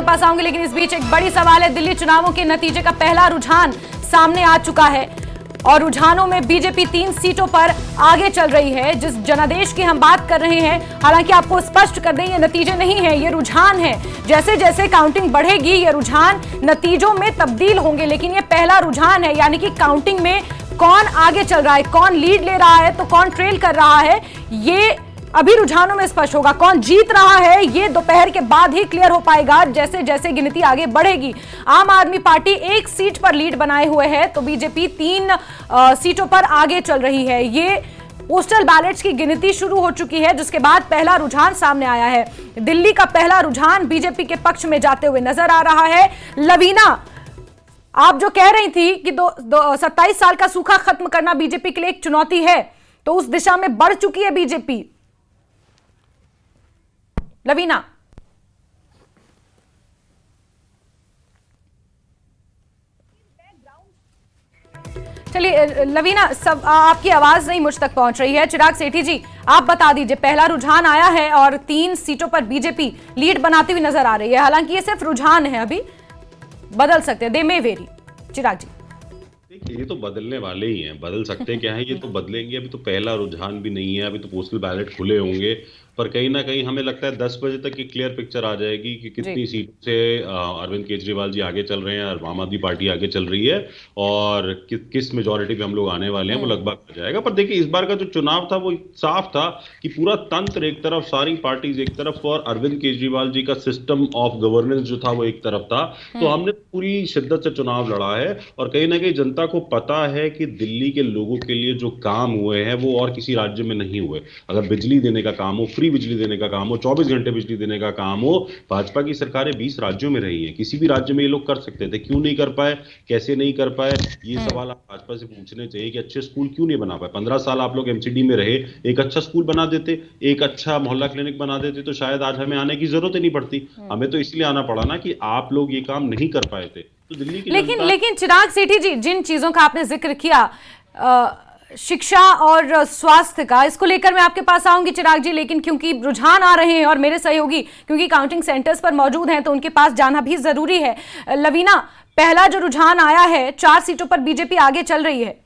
पास आऊंगी, लेकिन इस बीच एक बड़ी सवाल है। दिल्ली चुनावों के नतीजे का पहला रुझान सामने आ चुका है और रुझानों में बीजेपी 3 सीटों पर आगे चल रही है। जिस जनादेश की हम बात कर रहे हैं, हालांकि आपको स्पष्ट कर दें, ये नतीजे नहीं है, ये रुझान है। जैसे जैसे काउंटिंग बढ़ेगी ये रुझान नतीजों में तब्दील होंगे, लेकिन ये पहला रुझान है, यानी कि काउंटिंग में कौन आगे चल रहा है, कौन लीड ले रहा है तो कौन ट्रेल कर रहा है, ये अभी रुझानों में स्पष्ट होगा। कौन जीत रहा है ये दोपहर के बाद ही क्लियर हो पाएगा, जैसे जैसे गिनती आगे बढ़ेगी। आम आदमी पार्टी 1 सीट पर लीड बनाए हुए है तो बीजेपी 3 सीटों पर आगे चल रही है। ये पोस्टल बैलेट्स की गिनती शुरू हो चुकी है, जिसके बाद पहला रुझान सामने आया है। दिल्ली का पहला रुझान बीजेपी के पक्ष में जाते हुए नजर आ रहा है। लवीना, आप जो कह रही थी कि 27 साल का सूखा खत्म करना बीजेपी के लिए एक चुनौती है, तो उस दिशा में बढ़ चुकी है बीजेपी। लवीना, चलिए लवीना, सब आपकी आवाज नहीं मुझ तक पहुंच रही है। चिराग सेठी जी, आप बता दीजिए, पहला रुझान आया है और 3 सीटों पर बीजेपी लीड बनाती हुई नजर आ रही है। हालांकि ये सिर्फ रुझान है, अभी बदल सकते हैं, दे मे वेरी। चिराग जी, देखिए, ये तो बदलने वाले ही हैं, बदल सकते हैं क्या है, ये तो बदलेंगे। अभी तो पहला रुझान भी नहीं है, अभी तो पोस्टल बैलेट खुले होंगे, पर कहीं ना कहीं हमें लगता है 10 बजे तक की क्लियर पिक्चर आ जाएगी कि कितनी सीटों से अरविंद केजरीवाल जी आगे चल रहे हैं और आम आदमी पार्टी आगे चल रही है और किस मेजोरिटी पे हम लोग आने वाले हैं, वो लगभग हो जाएगा। पर देखिए, इस बार का जो चुनाव था वो साफ था कि पूरा तंत्र एक तरफ, सारी पार्टीज एक तरफ और अरविंद केजरीवाल जी का सिस्टम ऑफ गवर्नेंस जो था वो एक तरफ था। तो हमने पूरी शिद्दत से चुनाव लड़ा है और कहीं ना कहीं जनता को पता है कि दिल्ली के लोगों के लिए जो काम हुए हैं वो और किसी राज्य में नहीं हुए। अगर बिजली देने का काम हो, फ्री बिजली देने का काम हो, 24 घंटे बिजली देने का काम हो, भाजपा की सरकारें 20 राज्यों में रही हैं। किसी भी राज्य में ये लोग कर सकते थे, क्यों नहीं कर पाए, कैसे नहीं कर पाए, ये सवाल आप भाजपा से पूछने चाहिए कि अच्छे स्कूल क्यों नहीं बना पाए। 15 साल आप लोग एमसीडी में रहे, एक अच्छा स्कूल बना देते, एक अच्छा मोहल्ला क्लिनिक बना देते तो शायद आज हमें आने की जरूरत ही नहीं पड़ती। हमें तो इसलिए आना पड़ा ना कि आप लोग ये काम नहीं कर पाए थे। तो दिल्ली की लेकिन चिराग सेठी जी, जिन चीजों का आपने जिक्र किया, शिक्षा और स्वास्थ्य का, इसको लेकर मैं आपके पास आऊंगी चिराग जी, लेकिन क्योंकि रुझान आ रहे हैं और मेरे सहयोगी क्योंकि काउंटिंग सेंटर्स पर मौजूद हैं तो उनके पास जाना भी जरूरी है। लवीना, पहला जो रुझान आया है, 4 सीटों पर बीजेपी आगे चल रही है।